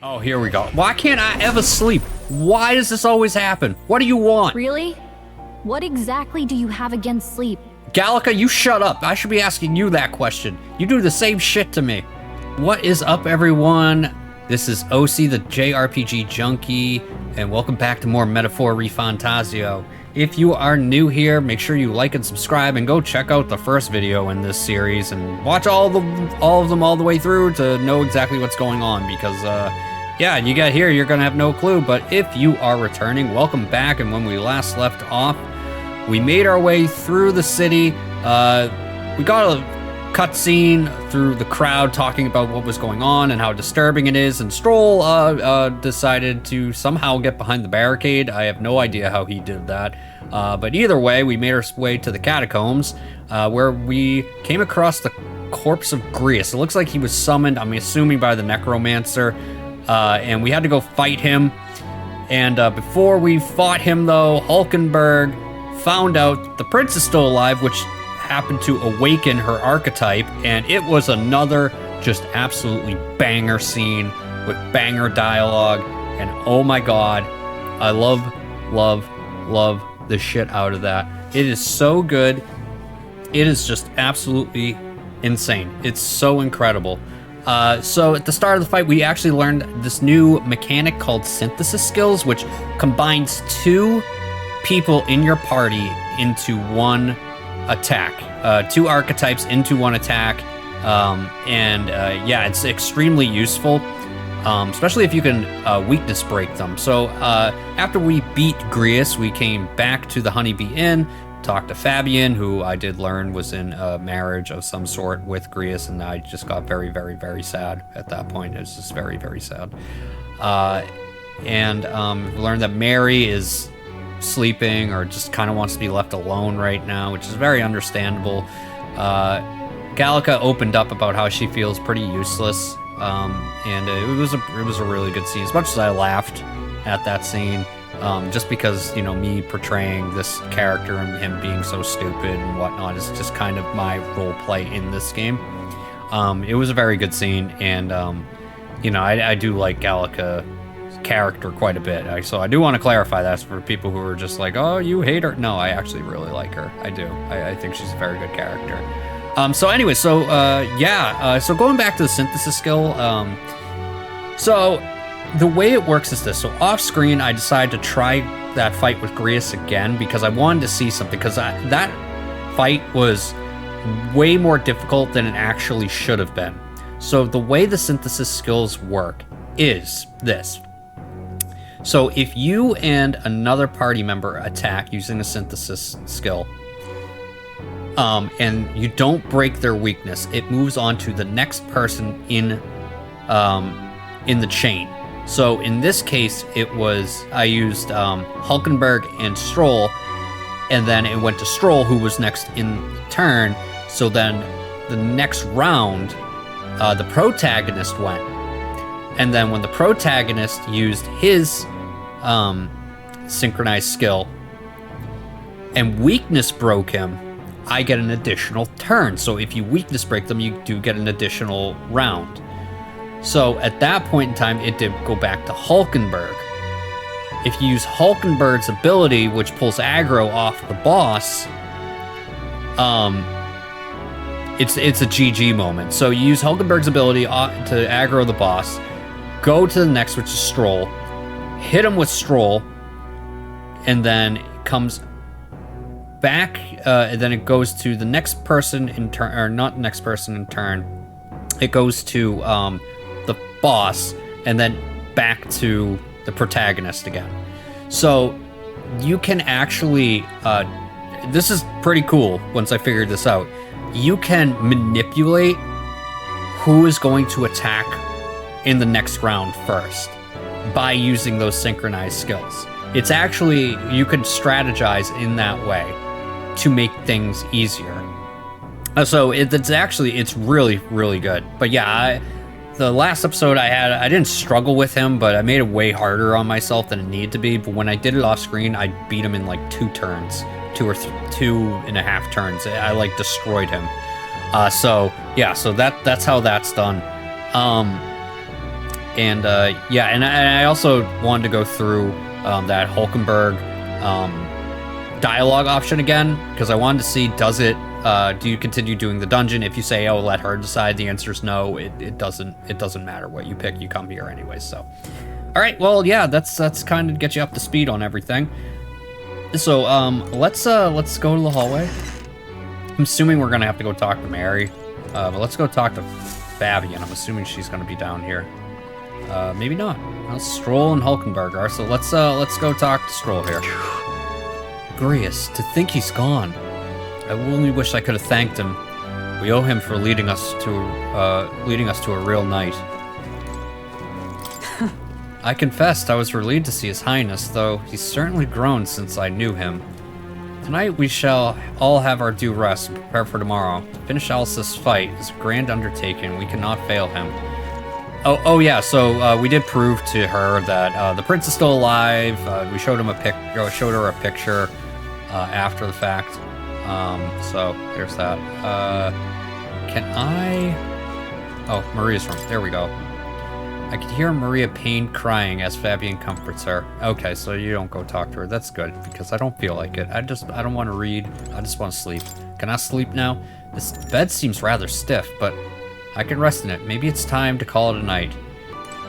Oh, here we go. Why can't I ever sleep? Why does this always happen? What do you want? Really? What exactly do you have against sleep? Gallica, you shut up. I should be asking you that question. You do the same shit to me. What is up, everyone? This is OC, the JRPG Junkie, and welcome back to more Metaphor Refantazio. If you are new here, make sure you like and subscribe, and go check out the first video in this series, and watch all of them all the way through to know exactly what's going on, because, yeah, you get here, you're gonna have no clue. But if you are returning, welcome back. And when we last left off, we made our way through the city. We got a cutscene through the crowd talking about what was going on and how disturbing it is, and Stroll decided to somehow get behind the barricade. I have no idea how he did that, but either way, we made our way to the catacombs, where we came across the corpse of Grius. It looks like he was summoned, I'm assuming, by the necromancer, and we had to go fight him. And before we fought him, though, Hulkenberg found out the prince is still alive, which happened to awaken her archetype, and it was another just absolutely banger scene with banger dialogue. And oh my god, I love the shit out of that. It is so good. It is just absolutely insane. It's so incredible. So at the start of the fight, we actually learned this new mechanic called synthesis skills, which combines two people in your party into one attack, two archetypes into one attack, yeah, it's extremely useful, especially if you can weakness break them. So after we beat Grius, we came back to the Honeybee Inn, talked to Fabian, who I did learn was in a marriage of some sort with Grius, and I just got very sad at that point. It was just very sad. Learned that Mary is sleeping or just kind of wants to be left alone right now, which is very understandable. Gallica opened up about how she feels pretty useless, and it was a really good scene. As much as I laughed at that scene, just because, you know, me portraying this character and him being so stupid and whatnot is just kind of my role play in this game. It was a very good scene, and you know, I do like Gallica character quite a bit, so I do want to clarify that for people who are just like, oh, you hate her. No, I actually really like her. I do. I think she's a very good character. So anyway, so so going back to the synthesis skill, so the way it works is this. So off screen, I decided to try that fight with Grius again because I wanted to see something, because that fight was way more difficult than it actually should have been. So the way the synthesis skills work is this. So if you and another party member attack using a synthesis skill, and you don't break their weakness, it moves on to the next person in the chain. So in this case, I used Hulkenberg and Stroll, and then it went to Stroll, who was next in turn. So then the next round, the protagonist went. And then when the protagonist used his synchronized skill and weakness broke him, I get an additional turn. So if you weakness break them, you do get an additional round. So at that point in time, it did go back to Hulkenberg. If you use Hulkenberg's ability, which pulls aggro off the boss, it's a GG moment. So you use Hulkenberg's ability to aggro the boss, go to the next, which is Stroll, hit him with Stroll, and then it comes back, and then it goes to the next person in turn, or not next person in turn. It goes to the boss, and then back to the protagonist again. So you can actually, this is pretty cool once I figured this out. You can manipulate who is going to attack in the next round first by using those synchronized skills. It's actually, you can strategize in that way to make things easier. So it's really good. But yeah, the last episode I didn't struggle with him, but I made it way harder on myself than it needed to be. But when I did it off screen, I beat him in like 2 turns, 2.5 turns. I like destroyed him. So yeah, so that's how that's done. And yeah, and I also wanted to go through that Hulkenberg dialogue option again, because I wanted to see, do you continue doing the dungeon? If you say, oh, let her decide, the answer is no. It doesn't matter what you pick, you come here anyway. So all right, well, yeah, that's kind of get you up to speed on everything. So let's go to the hallway. I'm assuming we're gonna have to go talk to Mary, but let's go talk to Fabian. I'm assuming she's gonna be down here. Maybe not. Well, Stroll and Hulkenberg are, so let's go talk to Stroll here. Grius, to think he's gone. I only wish I could have thanked him. We owe him for leading us to a real knight. I confessed I was relieved to see His Highness, though he's certainly grown since I knew him. Tonight we shall all have our due rest and prepare for tomorrow. To finish Alice's fight is a grand undertaking. We cannot fail him. Oh yeah. So we did prove to her that the prince is still alive. We showed her a picture after the fact. So there's that. Can I? Oh, Maria's room. There we go. I can hear Maria Payne crying as Fabian comforts her. Okay, so you don't go talk to her. That's good, because I don't feel like it. I don't want to read. I just want to sleep. Can I sleep now? This bed seems rather stiff, but I can rest in it. Maybe it's time to call it a night.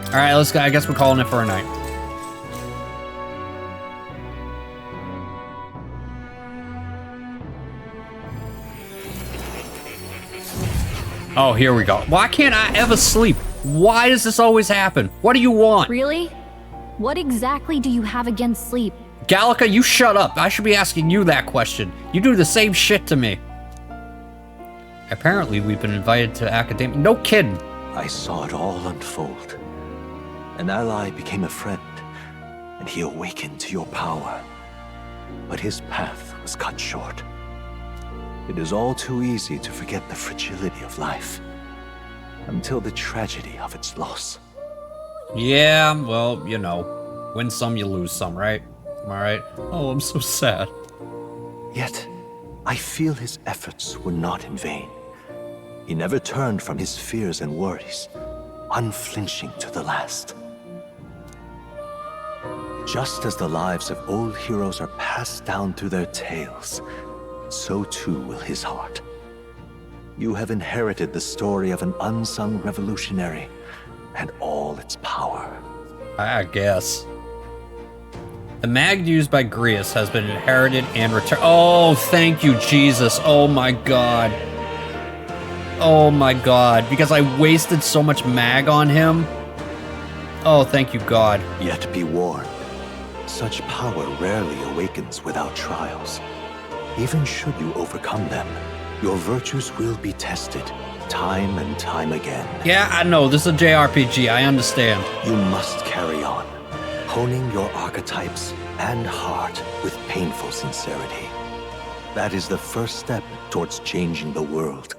All right, let's go. I guess we're calling it for a night. Oh, here we go. Why can't I ever sleep? Why does this always happen? What do you want? Really? What exactly do you have against sleep? Gallica, you shut up. I should be asking you that question. You do the same shit to me. Apparently, we've been invited to academia. No kidding. I saw it all unfold. An ally became a friend, and he awakened to your power. But his path was cut short. It is all too easy to forget the fragility of life, until the tragedy of its loss. Yeah, well, you know, win some, you lose some, right? Am I right? Oh, I'm so sad. Yet, I feel his efforts were not in vain. He never turned from his fears and worries, unflinching to the last. Just as the lives of old heroes are passed down through their tales, so too will his heart. You have inherited the story of an unsung revolutionary and all its power. I guess. The mag used by Grius has been inherited and returned. Oh, thank you, Jesus. Oh my god. Oh my god. Because I wasted so much mag on him. Oh, thank you, God. Yet be warned, such power rarely awakens without trials. Even should you overcome them, your virtues will be tested, time and time again. Yeah, I know, this is a JRPG, I understand. You must carry on, honing your archetypes and heart with painful sincerity. That is the first step towards changing the world.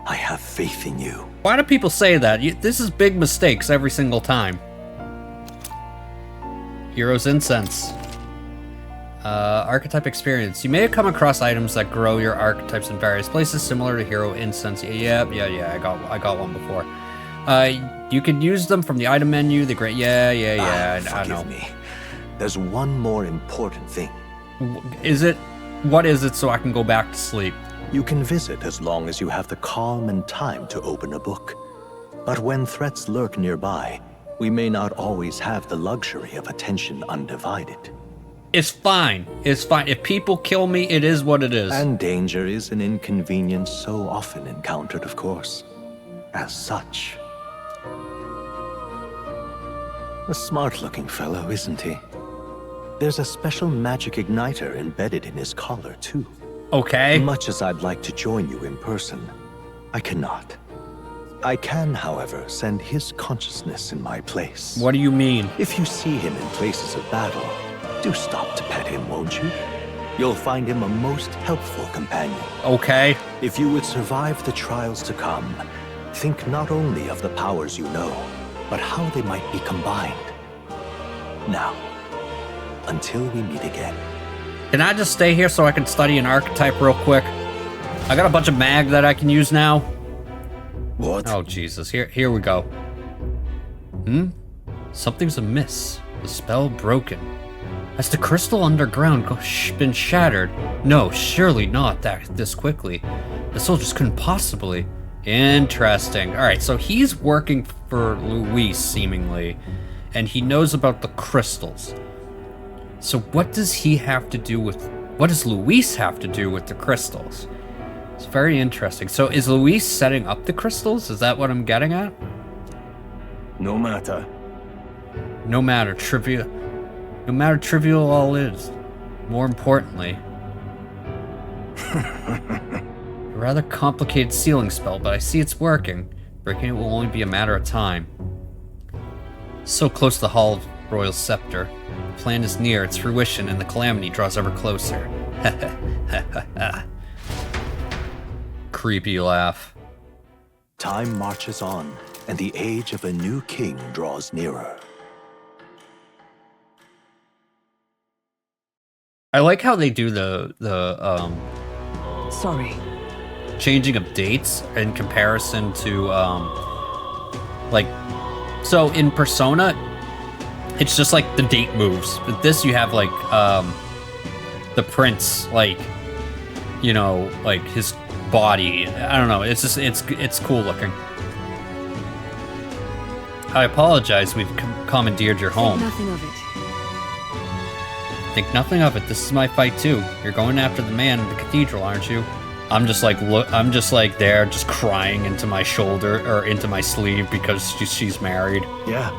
I have faith in you. Why do people say that? This is big mistakes every single time. Hero's Incense. Archetype experience. You may have come across items that grow your archetypes in various places, similar to Hero Incense. Yeah. I got one before. You can use them from the item menu. The great. I know. Forgive me. There's one more important thing. Is it? What is it? So I can go back to sleep. You can visit as long as you have the calm and time to open a book. But when threats lurk nearby, we may not always have the luxury of attention undivided. It's fine. It's fine. If people kill me, it is what it is. And danger is an inconvenience so often encountered, of course. As such. A smart-looking fellow, isn't he? There's a special magic igniter embedded in his collar, too. Okay. Much as I'd like to join you in person, I cannot. I can, however, send his consciousness in my place. What do you mean? If you see him in places of battle, do stop to pet him, won't you? You'll find him a most helpful companion. Okay. If you would survive the trials to come, think not only of the powers you know, but how they might be combined. Now, until we meet again. Can I just stay here so I can study an archetype real quick? I got a bunch of mag that I can use now. What? Oh, Jesus. Here we go. Something's amiss. The spell broken. Has the crystal underground been shattered? No, surely not this quickly. The soldiers couldn't possibly. Interesting. Alright, so he's working for Luis, seemingly. And he knows about the crystals. So what does he have to do with... What does Luis have to do with the crystals? It's very interesting. So is Luis setting up the crystals? Is that what I'm getting at? No matter. No matter trivial all is. More importantly, a rather complicated sealing spell, but I see it's working. Breaking it will only be a matter of time. So close to the Hall of Royal Scepter. The plan is near its fruition, and the calamity draws ever closer. Creepy laugh. Time marches on, and the age of a new king draws nearer. I like how they do the Sorry. changing of dates in comparison to like, so in Persona it's just like the date moves, but this you have like the prince, like, you know, like his body. I don't know, it's just it's cool looking. I apologize, we've commandeered your home. Think nothing of it. Think nothing of it. This is my fight too. You're going after the man in the cathedral, aren't you? I'm just like there, just crying into my shoulder or into my sleeve because she's married. Yeah.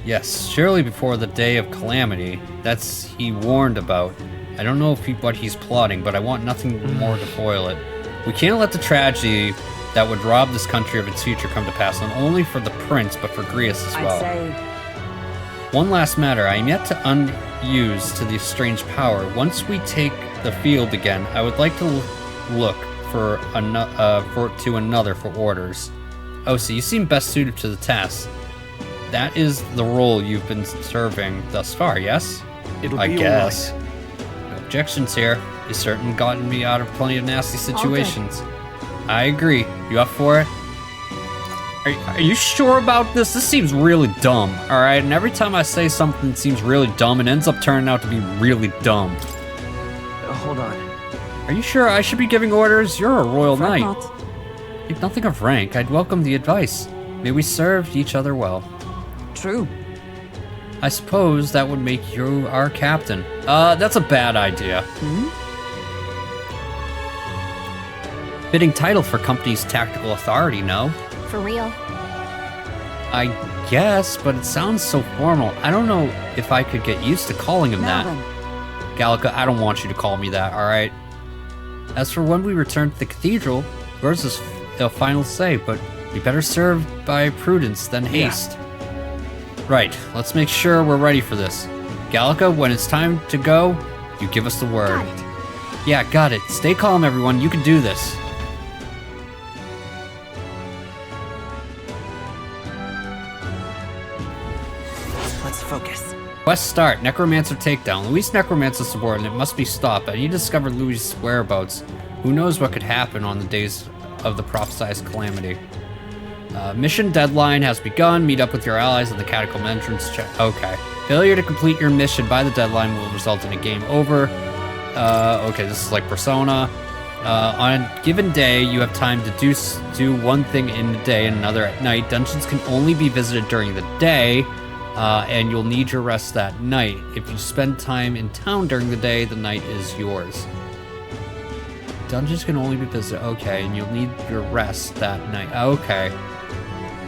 Yes, surely before the day of calamity. That's he warned about. I don't know what he's plotting, but I want nothing more to foil it. We can't let the tragedy that would rob this country of its future come to pass, not only for the prince, but for Grius as well. I'd say One last matter, I am yet to unuse to the strange power. Once we take the field again, I would like to look for another for orders. Oh, so you seem best suited to the task. That is the role you've been serving thus far, yes? I guess. No objections here. You've certainly gotten me out of plenty of nasty situations. I agree. You up for it? Are you sure about this? This seems really dumb, alright? And every time I say something that seems really dumb, it ends up turning out to be really dumb. hold on. Are you sure I should be giving orders? You're a royal Fret knight. not. Think nothing of rank. I'd welcome the advice. May we serve each other well. True. I suppose that would make you our captain. That's a bad idea. Fitting title for company's tactical authority, no? For real. I guess, but it sounds so formal. I don't know if I could get used to calling him Now that. then. Gallica, I don't want you to call me that, alright? As for when we return to the cathedral, yours is the final say, but we better serve by prudence than haste. Right, let's make sure we're ready for this. Gallica, when it's time to go, you give us the word. Got it. Yeah, got it. Stay calm, everyone. You can do this. Let's focus. Quest start. Necromancer takedown. Luis Necromancer subordinate must be stopped. I need to discover Luis' whereabouts. Who knows what could happen on the days of the prophesized calamity. Mission deadline has begun. Meet up with your allies at the catacomb entrance. Okay. Failure to complete your mission by the deadline will result in a game over. Okay, this is like Persona. On a given day, you have time to do one thing in the day and another at night. Dungeons can only be visited during the day, and you'll need your rest that night. If you spend time in town during the day, the night is yours. Dungeons can only be visited. Okay, and you'll need your rest that night. Okay.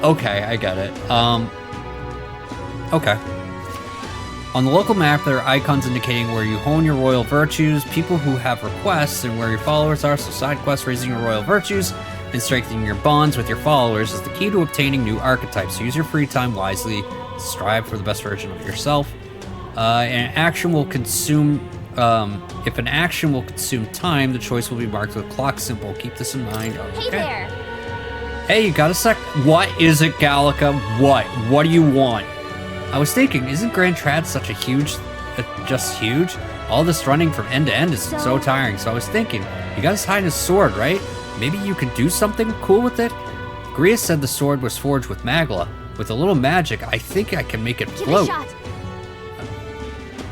Okay, I get it. Okay. On the local map, there are icons indicating where you hone your royal virtues, people who have requests, and where your followers are. So side quests raising your royal virtues and strengthening your bonds with your followers is the key to obtaining new archetypes. Use your free time wisely. Strive for the best version of yourself. An action will consume. If an action will consume time, the choice will be marked with a clock symbol. Keep this in mind. Okay. Hey there. Hey, you got a sec? What is it, Gallica? What? What do you want? I was thinking, isn't Grand Trad such a huge, just huge? All this running from end to end is so tiring. So I was thinking, you got us hiding a sword, right? Maybe you could do something cool with it? Grius said the sword was forged with Magla. With a little magic, I think I can make it Give it a float. shot.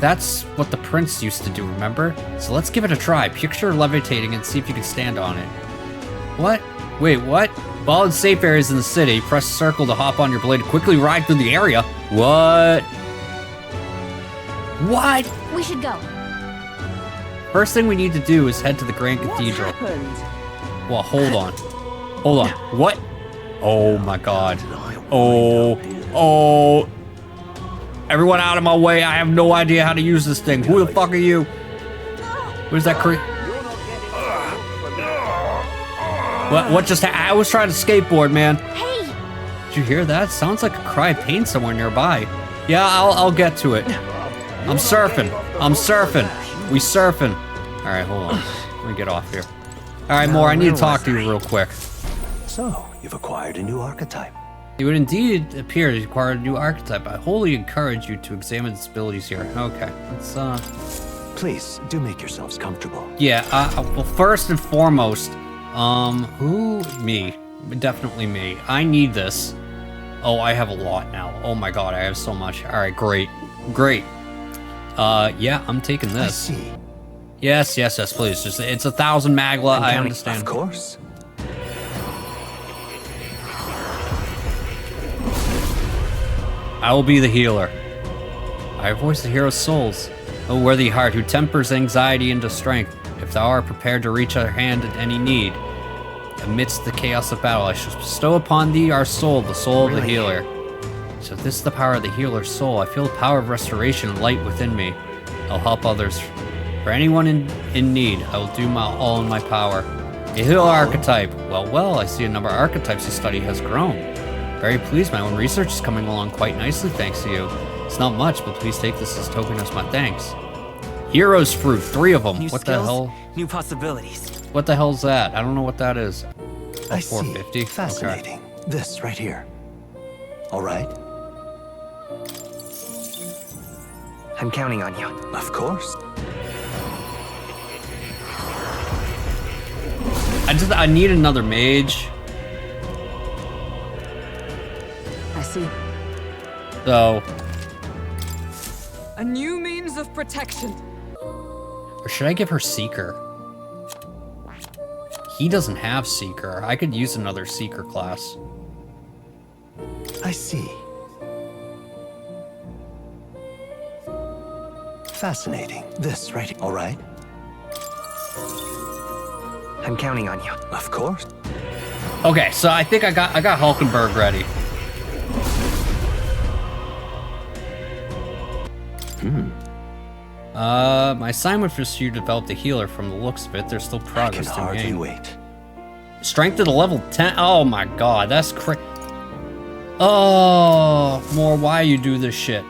That's what the prince used to do, remember? So let's give it a try. Picture levitating and see if you can stand on it. What? Wait, what? While in safe areas in the city, press circle to hop on your blade to quickly ride through the area. What? What? We should go. First thing we need to do is head to the Grand Cathedral. Well, hold on. Hold on. What? Oh my god. Oh. Everyone out of my way. I have no idea how to use this thing. Who the fuck are you? What is that What just I was trying to skateboard, man. Hey! Did you hear that? Sounds like a cry of pain somewhere nearby. Yeah, I'll get to it. I'm surfing. We surfing. Alright, hold on. Let me get off here. Alright, Moore, I need to talk to you real quick. So, you've acquired a new archetype. It would indeed appear to require a new archetype. I wholly encourage you to examine its abilities here. Okay, let's Please, do make yourselves comfortable. yeah, well, first and foremost, who? Me. Definitely me. I need this. Oh, I have a lot now. Oh my god, I have so much. Alright, great. Yeah, I'm taking I this. see. Yes, please. Just, it's 1,000 magla, I understand. Of course. I will be the healer. I voice the hero's souls. O worthy heart who tempers anxiety into strength, if thou art prepared to reach our hand at any need. Amidst the chaos of battle, I shall bestow upon thee our soul, the soul of the healer. So if this is the power of the healer's soul, I feel the power of restoration and light within me. I'll help others. For anyone in need, I will do all in my power. A healer archetype. Well, I see a number of archetypes you study has grown. Very pleased, my own research is coming along quite nicely thanks to you. It's not much, but please take this as a token as my thanks. Hero's fruit, 3 of them. New What skills, the hell? new possibilities. What the hell's that? I don't know what that is. I see. 450. Fascinating. This right here. All right. I'm counting on you. Of course. I need another mage. I see. So, A new means of protection. or should I give her Seeker? He doesn't have Seeker. I could use another Seeker class. I see. Fascinating. This right here. All right. I'm counting on you. Of course. Okay, so I think I got Hulkenberg ready. My assignment was you to develop the healer. From the looks of it, there's still I can progress to hardly gain. wait. Strength to the level 10. Oh my god, that's crazy. Oh, Moore, why you do this shit?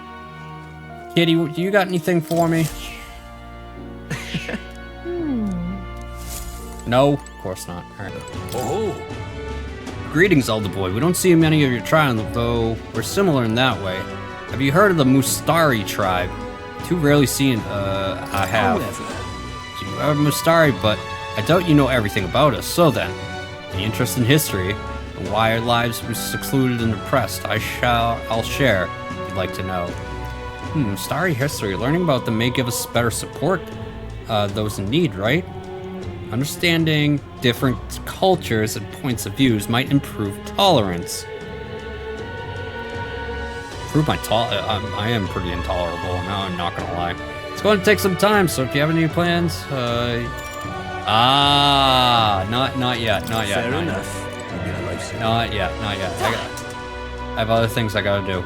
Kitty, do you got anything for me? No, of course not. All right. Oh. Greetings, Elder Boy. We don't see many of your tribe, though we're similar in that way. Have you heard of the Mustari tribe? Too rarely seen. I have. You are Mustari, but I doubt you know everything about us. So then, the interest in history and why our lives were secluded and depressed, I'll share if you'd like to know. Mustari history. Learning about them may give us better support. Those in need, right? Understanding different cultures and points of views might improve tolerance. Improve my I am pretty intolerable now, I'm not gonna lie. It's going to take some time, so if you have any plans, not yet. Not yet. I have other things I gotta do.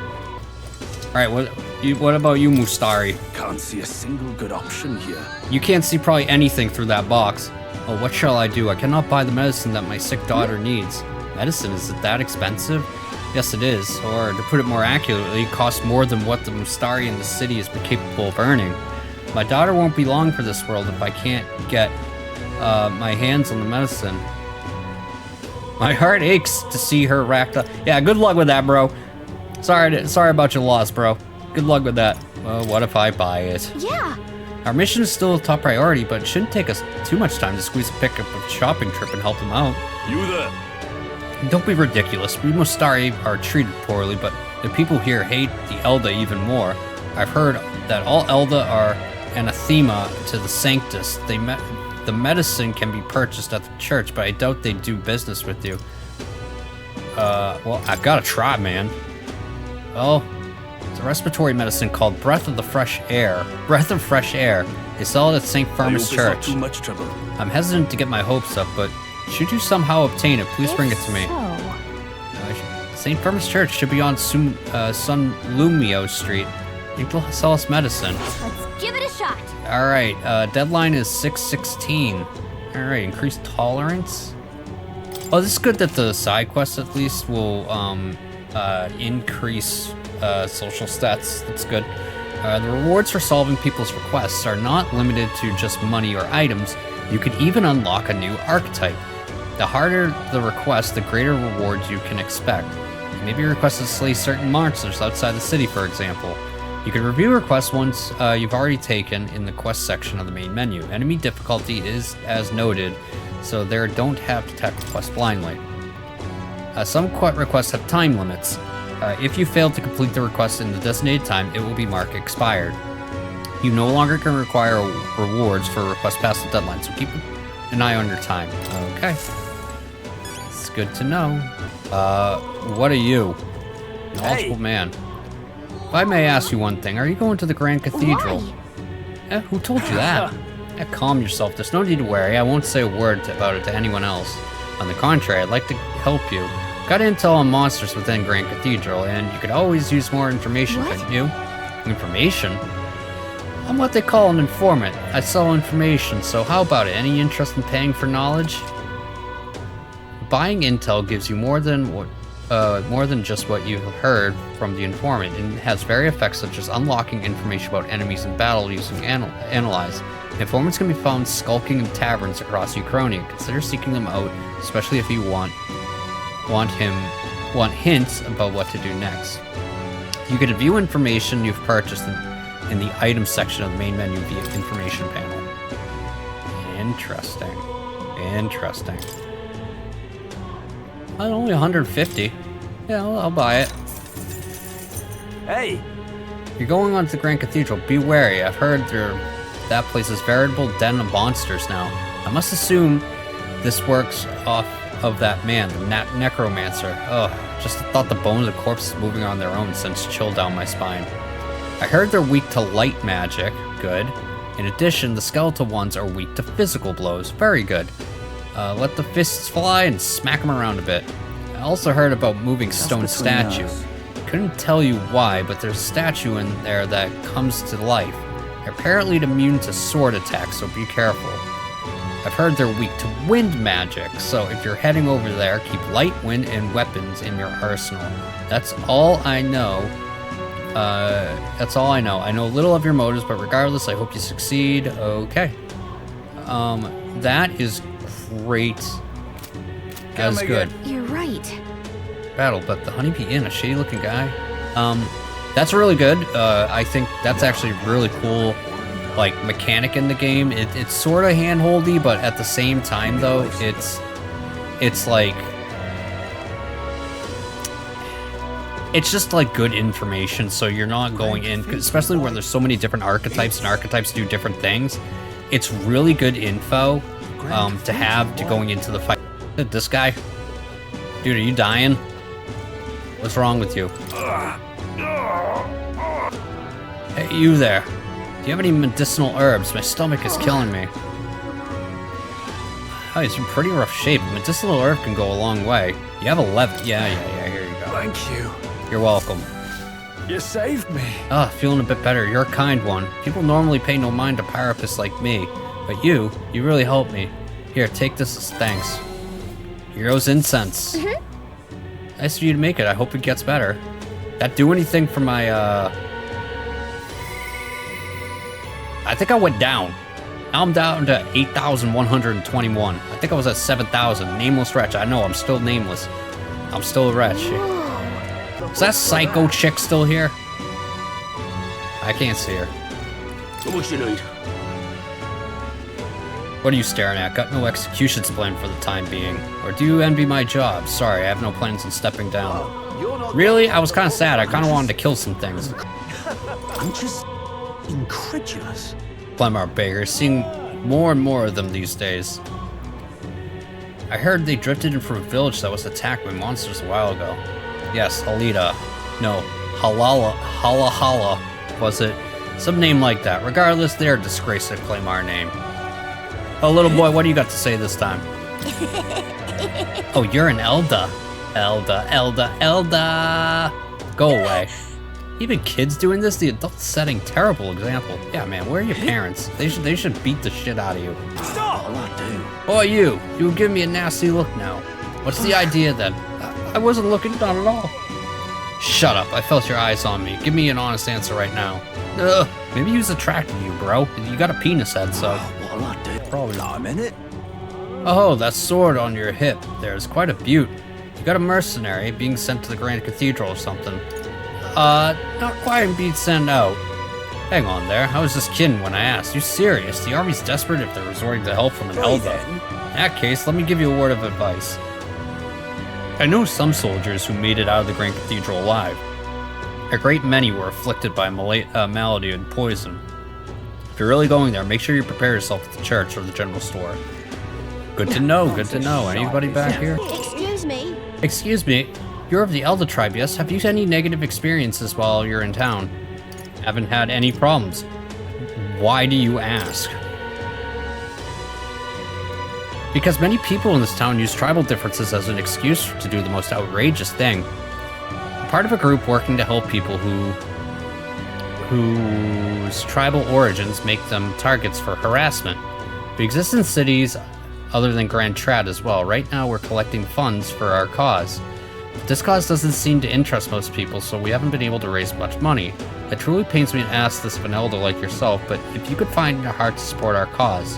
Alright, what about you, Mustari? Can't see a single good option here. You can't see probably anything through that box. Oh, what shall I do? I cannot buy the medicine that my sick daughter needs. Medicine, is it that expensive? Yes, it is. Or, to put it more accurately, it costs more than what the Mustari in the city is capable of earning. My daughter won't be long for this world if I can't get my hands on the medicine. My heart aches to see her racked up. Yeah, good luck with that, bro. Sorry about your loss, bro. Good luck with that. Well, what if I buy it? Yeah. Our mission is still a top priority, but it shouldn't take us too much time to squeeze a pickup a shopping trip and help them out. You there? Don't be ridiculous. We Mustari are treated poorly, but the people here hate the Elda even more. I've heard that all Elda are anathema to the Sanctus. The medicine can be purchased at the church, but I doubt they do business with you. Well, I've got to try, man. Well, it's a respiratory medicine called Breath of the Fresh Air. Breath of Fresh Air. They sell it at St. Firmus Church. Too much trouble. I'm hesitant to get my hopes up, but should you somehow obtain it, please bring it to me. St. Firmus Church should be on Sun Lumio Street. You can sell us medicine. Let's give it a shot. Alright, deadline is 6/16. Alright, increased tolerance. Oh, this is good that the side quests at least will increase social stats. That's good. The rewards for solving people's requests are not limited to just money or items. You could even unlock a new archetype. The harder the request, the greater rewards you can expect. Maybe your request is to slay certain monsters outside the city, for example. You can review requests once you've already taken in the quest section of the main menu. Enemy difficulty is as noted, so there don't have to tackle the quest blindly. Some requests have time limits. If you fail to complete the request in the designated time, it will be marked expired. You no longer can require rewards for requests past the deadline, so keep an eye on your time. Okay. It's good to know. What are you? Knowledgeable man. If I may ask you one thing, are you going to the Grand Cathedral? Why? Who told you that? Calm yourself. There's no need to worry. I won't say a word about it to anyone else. On the contrary, I'd like to help you. Got intel on monsters within Grand Cathedral, and you could always use more information, couldn't you? Information? I'm what they call an informant. I sell information, so how about it? Any interest in paying for knowledge? Buying intel gives you more than just what you've heard from the informant, and it has various effects such as unlocking information about enemies in battle using Analyze. Informants can be found skulking in taverns across Uchronia. Consider seeking them out, especially if you want hints about what to do next. You can view information you've purchased in the items section of the main menu via information panel. Interesting. Only 150. Yeah, I'll buy it. Hey! You're going on to the Grand Cathedral. Be wary. I've heard that place is veritable den of monsters now. I must assume this works off of that man, the necromancer. Ugh, just the thought the bones of corpses moving on their own sends chill down my spine. I heard they're weak to light magic. Good. In addition, the skeletal ones are weak to physical blows. Very good. Let the fists fly and smack them around a bit. I also heard about moving stone statue. Couldn't tell you why, but there's a statue in there that comes to life. They're apparently immune to sword attacks, so be careful. I've heard they're weak to wind magic, so if you're heading over there, keep light, wind, and weapons in your arsenal. That's all I know. I know little of your motives, but regardless, I hope you succeed. Okay. That is great. That is good. You're right. Battle, but the Honeybee Inn, a shady looking guy. That's really good. I think that's actually really cool, like, mechanic in the game. It's sort of handholdy, but at the same time, though, it's like, it's just like good information, so you're not going in, especially where there's so many different archetypes and archetypes do different things. It's really good info to have to going into the fight. This guy, dude, are you dying? What's wrong with you? Hey, you there. Do you have any medicinal herbs? My stomach is killing me. Oh, he's in pretty rough shape. Medicinal herb can go a long way. You have 11. Yeah, here you go. Thank you. You're welcome. You saved me. Feeling a bit better. You're a kind one. People normally pay no mind to pyropists like me, but you really helped me. Here, take this as thanks. Hero's incense. Nice of you to make it. I hope it gets better. That do anything for my, I think I went down. Now I'm down to 8,121. I think I was at 7,000. Nameless wretch. I know, I'm still nameless. I'm still a wretch. Is that psycho chick still here? I can't see her. What you need? What are you staring at? Got no executions planned for the time being. Or do you envy my job? Sorry, I have no plans on stepping down. Really? I was kind of sad. I kind of wanted to kill some things. I'm just incredulous. Plemar beggars, seeing more and more of them these days. I heard they drifted in from a village that was attacked by monsters a while ago. Yes, Halida. No, Hala, was it? Some name like that. Regardless, they are a disgrace to claim our name. Oh, little boy, what do you got to say this time? Oh, you're an Elda. Elda. Go away. Even kids doing this, the adults setting terrible example. Yeah, man, where are your parents? They should beat the shit out of you. Stop! Oh, you were giving me a nasty look now. What's the idea then? I wasn't looking, not at all. Shut up, I felt your eyes on me. Give me an honest answer right now. Maybe he was attracted to you, bro. You got a penis head, so. What'll I do? Probably not. I'm in it. Oh, that sword on your hip there is quite a beaut. You got a mercenary being sent to the Grand Cathedral or something. Not quite being sent out. Hang on there, I was just kidding when I asked. You serious? The army's desperate if they're resorting to help from an Elda. In that case, let me give you a word of advice. I know some soldiers who made it out of the Grand Cathedral alive. A great many were afflicted by malady and poison. If you're really going there, make sure you prepare yourself at the church or the general store. Good to know, good to know. Anybody back here? Excuse me. Excuse me, you're of the Elda tribe, yes? Have you had any negative experiences while you're in town? Haven't had any problems. Why do you ask? Because many people in this town use tribal differences as an excuse to do the most outrageous thing. I'm part of a group working to help people whose tribal origins make them targets for harassment. We exist in cities other than Grand Trad as well. Right now we're collecting funds for our cause. But this cause doesn't seem to interest most people, so we haven't been able to raise much money. It truly pains me to ask this of an elder like yourself, but if you could find in your heart to support our cause,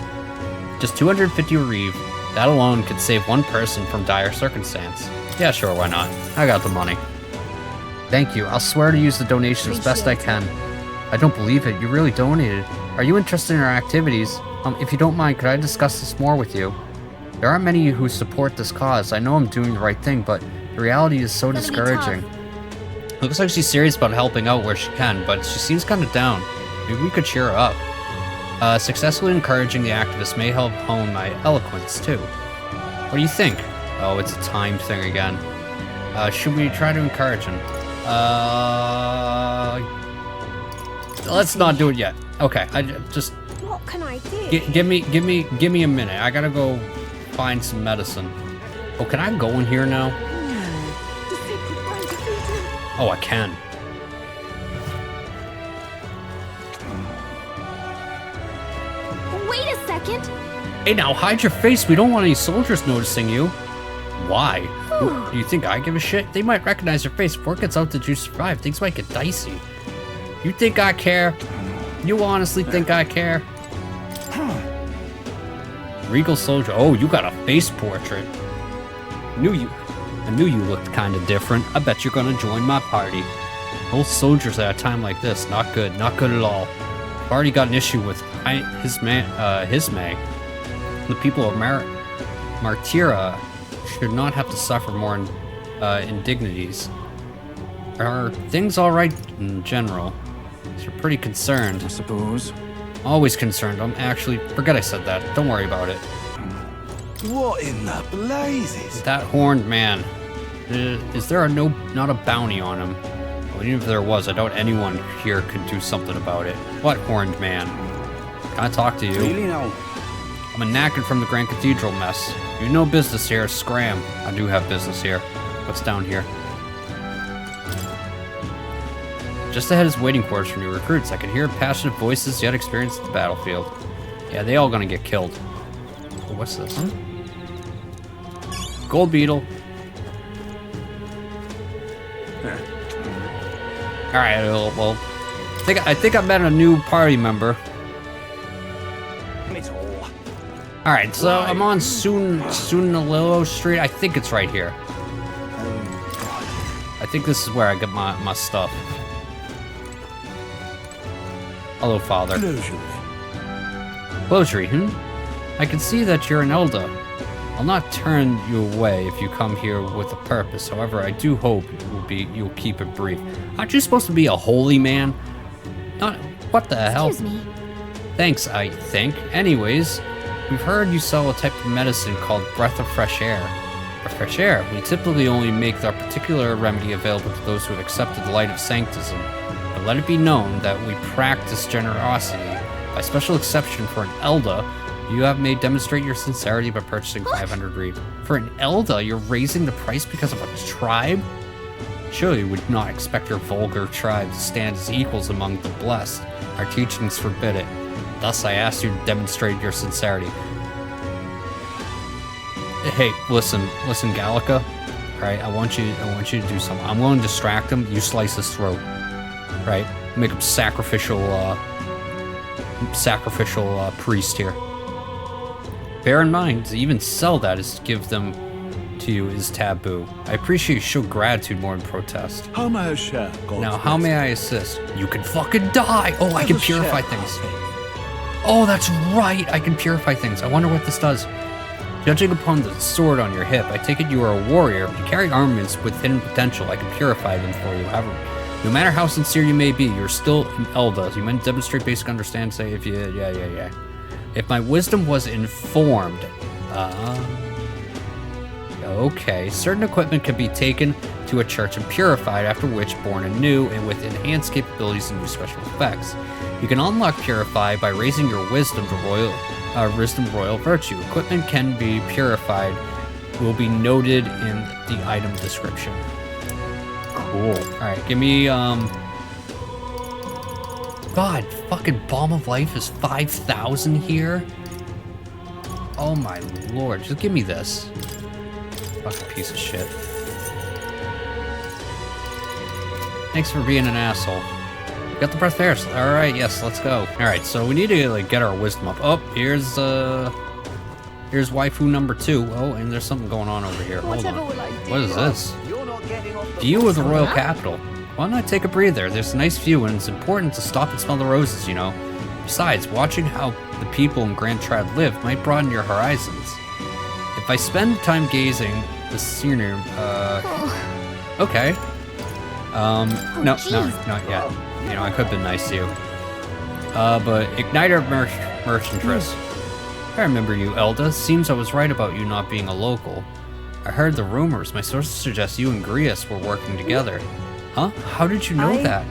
just 250 Reeve, that alone could save one person from dire circumstance. Yeah, sure, why not? I got the money. Thank you. I'll swear to use the donation as best I can. I don't believe it. You really donated. Are you interested in our activities? If you don't mind, could I discuss this more with you? There aren't many who support this cause. I know I'm doing the right thing, but the reality is so discouraging. Looks like she's serious about helping out where she can, but she seems kind of down. Maybe we could cheer her up. Successfully encouraging the activists may help hone my eloquence, too. What do you think? Oh, it's a time thing again. Should we try to encourage him? Let's not do it yet. Okay, What can I do? give me a minute. I gotta go find some medicine. Oh, can I go in here now? Oh, I can. Wait a second. Hey, now hide your face. We don't want any soldiers noticing you. Why? Do you think I give a shit? They might recognize your face. If word gets out that you survived, things might get dicey. You think I care? You honestly think I care? Regal soldier. Oh, you got a face portrait. I knew you looked kind of different. I bet you're gonna join my party. Both soldiers at a time like this, not good at all. I've already got an issue with Hisme. The people of Martira should not have to suffer more indignities. Are things all right in general? You're pretty concerned. I suppose. Always concerned. I'm actually... Forget I said that. Don't worry about it. What in the blazes? That horned man. Is there not a bounty on him? Well, even if there was, I doubt anyone here could do something about it. What horned man? Can I talk to you? Really now? I'm a knackered from the Grand Cathedral mess. You no business here, scram. I do have business here. What's down here? Just ahead is waiting quarters for new recruits. I can hear passionate voices yet experienced at the battlefield. Yeah, they all gonna get killed. Oh, what's this? Huh? Gold beetle. Alright, well, I think I met a new party member. Alright, so I'm on Sunalillo Street. I think it's right here. I think this is where I get my stuff. Hello, Father. Closery, I can see that you're an elder. I'll not turn you away if you come here with a purpose. However, I do hope you'll keep it brief. Aren't you supposed to be a holy man? Not what the hell? Excuse me. Thanks, I think. Anyways, we've heard you sell a type of medicine called breath of fresh air. Fresh air. We typically only make that particular remedy available to those who have accepted the light of sanctism. But let it be known that we practice generosity. By special exception for an elder, you have made demonstrate your sincerity by purchasing 500 reap. For an elder, you're raising the price because of a tribe? Surely you would not expect your vulgar tribe to stand as equals among the blessed. Our teachings forbid it. Thus I ask you to demonstrate your sincerity. Hey, listen, Gallica. Alright, I want you to do something. I'm going to distract him, you slice his throat. Right? Make him sacrificial priest here. Bear in mind, to even sell that is to give them to you is taboo. I appreciate you show gratitude more than protest. Now, how may I assist? You can fucking die! Oh, I can purify things. Oh, that's right! I can purify things. I wonder what this does. Judging upon the sword on your hip, I take it you are a warrior. If you carry armaments with hidden potential, I can purify them for you. However, no matter how sincere you may be, you're still an elder. You meant demonstrate basic understanding, say if you... Yeah. If my wisdom was informed... Okay, certain equipment can be taken to a church and purified, after which born anew and with enhanced capabilities and new special effects. You can unlock Purify by raising your wisdom to royal virtue. Equipment can be purified will be noted in the item description. Cool. Alright, give me, God, fucking Balm of Life is 5,000 here? Oh my lord, just give me this. Fucking piece of shit. Thanks for being an asshole. Got the breath there. Alright, yes, let's go. Alright, so we need to like get our wisdom up. Oh, here's waifu number 2. Oh, and there's something going on over here. Hold on. What is this? View of the royal capital. Why don't I take a breather? There's a nice view and it's important to stop and smell the roses, you know. Besides, watching how the people in Grand Trad live might broaden your horizons. If I spend time gazing the scenery, okay. No, not yet. You know, I could have been nice to you. But Igniter Merchantress. I remember you, Elda. Seems I was right about you not being a local. I heard the rumors. My sources suggest you and Grius were working together. Huh? How did you know that?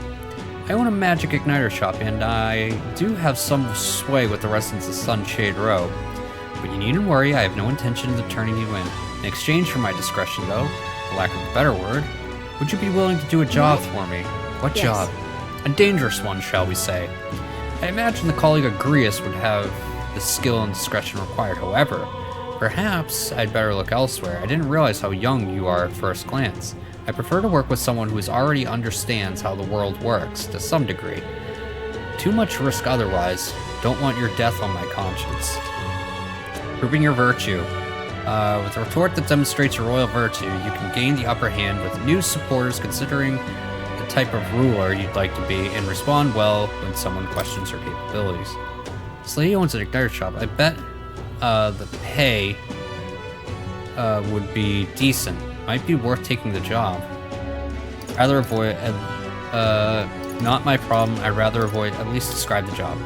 I own a magic igniter shop, and I do have some sway with the residents of Sunshade Row. But you needn't worry, I have no intention of turning you in. In exchange for my discretion, though, for lack of a better word, would you be willing to do a job for me? What job? A dangerous one, shall we say. I imagine the colleague of Grius would have the skill and discretion required. However, perhaps I'd better look elsewhere. I didn't realize how young you are at first glance. I prefer to work with someone who already understands how the world works, to some degree. Too much risk otherwise. Don't want your death on my conscience. Proving your virtue. With a retort that demonstrates your royal virtue, you can gain the upper hand with new supporters considering the type of ruler you'd like to be, and respond well when someone questions your capabilities. This lady owns an igniter shop. I bet the pay would be decent. Might be worth taking the job. Rather avoid, not my problem. I'd rather avoid, at least describe the job.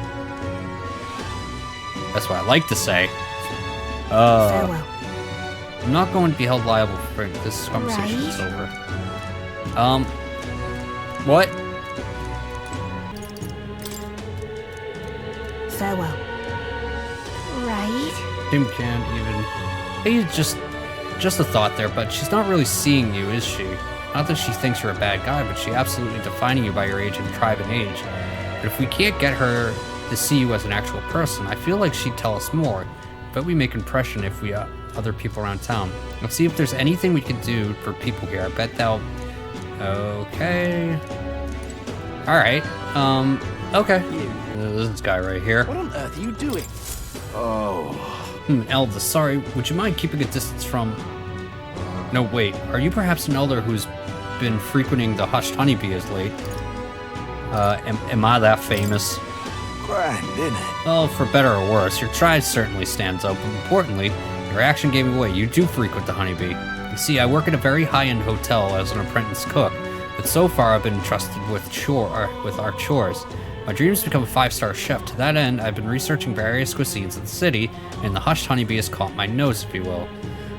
That's what I like to say. Farewell. I'm not going to be held liable for this conversation is over. What? Farewell. Right? Tim can't even... Hey, just a thought there, but she's not really seeing you, is she? Not that she thinks you're a bad guy, but she's absolutely defining you by your age and tribe and age. But if we can't get her to see you as an actual person, I feel like she'd tell us more. But we make impression if we other people around town. Let's see if there's anything we can do for people here. I bet they'll... Okay. Alright. Okay. This guy right here. What on earth are you doing? Elder, sorry. Would you mind keeping a distance from... No, wait. Are you perhaps an elder who's been frequenting the Hushed Honeybee as late? Am I that famous? grand, innit? Well, for better or worse, your tribe certainly stands out, but importantly, your action gave me away. You do frequent the Honeybee. You see, I work at a very high-end hotel as an apprentice cook, but so far I've been entrusted with our chores. My dream is to become a 5-star chef. To that end, I've been researching various cuisines of the city, and the hushed honeybee has caught my nose, if you will.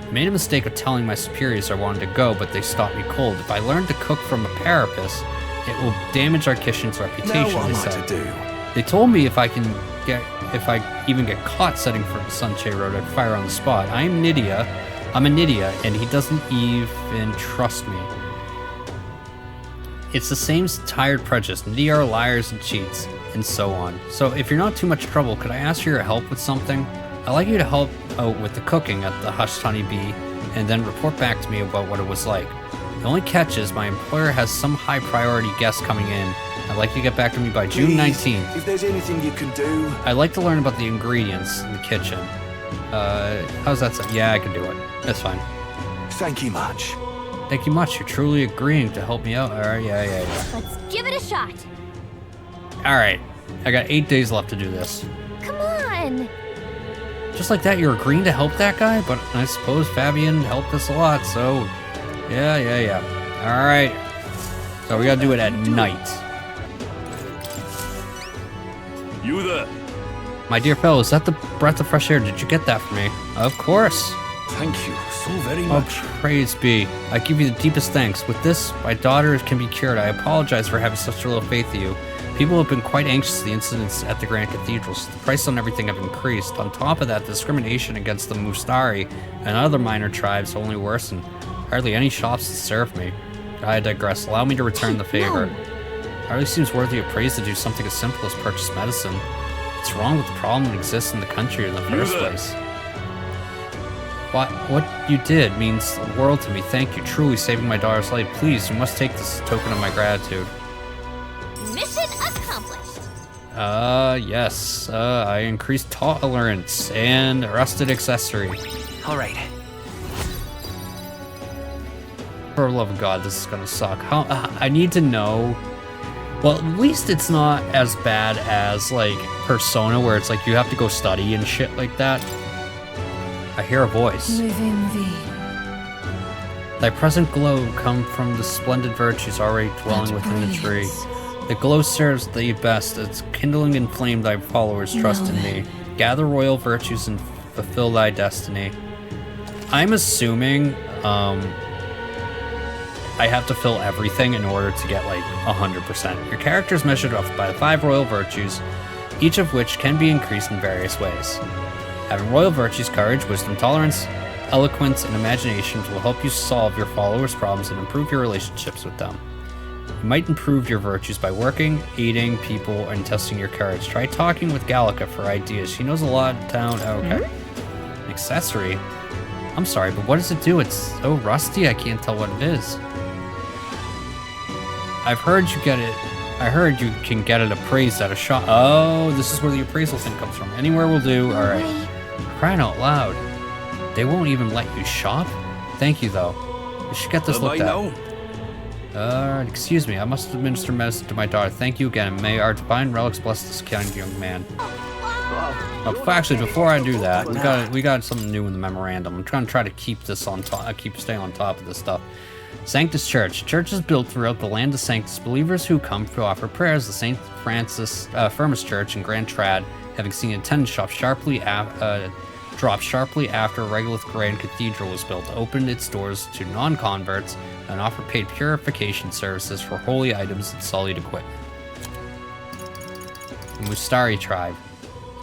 I made a mistake of telling my superiors I wanted to go, but they stopped me cold. If I learn to cook from a parapet, it will damage our kitchen's reputation, Now what they am I said. to do? They told me if I even get caught setting foot in Sunche Road, I'd fire on the spot. I'm Nydia, and he doesn't even trust me. It's the same tired prejudice. Nydia are liars and cheats, and so on. So if you're not too much trouble, could I ask for your help with something? I'd like you to help out with the cooking at the Hushed Honeybee, and then report back to me about what it was like. The only catch is my employer has some high priority guests coming in. I'd like you to get back to me by June Please, 19th. If there's anything you can do. I'd like to learn about the ingredients in the kitchen. How's that sound? Yeah, I can do it. That's fine. Thank you much. Thank you much. You're truly agreeing to help me out. Alright, yeah. Let's give it a shot. Alright. I got 8 days left to do this. Come on. Just like that, you're agreeing to help that guy? But I suppose Fabian helped us a lot, so... Yeah. Alright. So we gotta do it at night. You there? My dear fellow, is that the breath of fresh air? Did you get that for me? Of course. Thank you so very Oh, much. praise be. I give you the deepest thanks. With this, my daughter can be cured. I apologize for having such little faith in you. People have been quite anxious at the incidents at the Grand Cathedrals. The price on everything have increased. On top of that, the discrimination against the Mustari and other minor tribes only worsened. Hardly any shops serve me. I digress. Allow me to return the favor. Hardly seems worthy of praise to do something as simple as purchase medicine. What's wrong with the problem that exists in the country in the first place? What you did means the world to me. Thank you. Truly saving my daughter's life. Please, you must take this as a token of my gratitude. Mission accomplished. Yes. I increased tolerance and rusted accessory. All right. For the love of God, this is gonna suck. I need to know. Well, at least it's not as bad as like Persona, where it's like you have to go study and shit like that. I hear a voice. Within thee. Thy present glow come from the splendid virtues already dwelling within the tree. The glow serves thee best, it's kindling and flame thy followers trust in me. Gather royal virtues and fulfill thy destiny. I'm assuming I have to fill everything in order to get like 100%. Your character is measured up by the 5 royal virtues, each of which can be increased in various ways. Having royal virtues, courage, wisdom, tolerance, eloquence, and imagination will help you solve your followers' problems and improve your relationships with them. You might improve your virtues by working, aiding people, and testing your courage. Try talking with Gallica for ideas. She knows a lot of town. Oh, okay. An accessory? I'm sorry, but what does it do? It's so rusty, I can't tell what it is. I've heard you get it. I heard you can get it appraised at a shop. Oh, this is where the appraisal thing comes from. Anywhere will do. All right. Crying out loud. They won't even let you shop? Thank you, though. We should get this looked at. Excuse me. I must administer medicine to my daughter. Thank you again, and may our divine relics bless this kind young man. Actually, before I do that, we got something new in the memorandum. I'm trying to keep this on top. Staying on top of this stuff. Sanctus Church. Church is built throughout the land of Sanctus. Believers who come to offer prayers. The St. Francis Firmus Church in Grand Trad, having seen attendance drop sharply after Regolith Grand Cathedral was built, opened its doors to non-converts and offered paid purification services for holy items and sullied equipment. Mustari Tribe.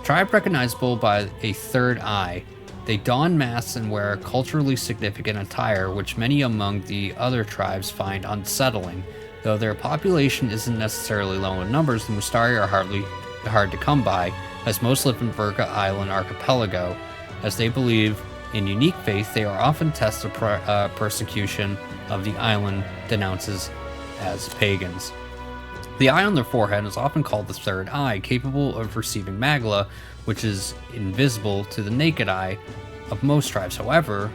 Tribe recognizable by a third eye. They don masks and wear culturally significant attire, which many among the other tribes find unsettling. Though their population isn't necessarily low in numbers, the Mustari are hard to come by, as most live in Virga Island archipelago. As they believe in unique faith, they are often tested persecution of the island denounces as pagans. The eye on their forehead is often called the third eye, capable of receiving magla, which is invisible to the naked eye of most tribes. However,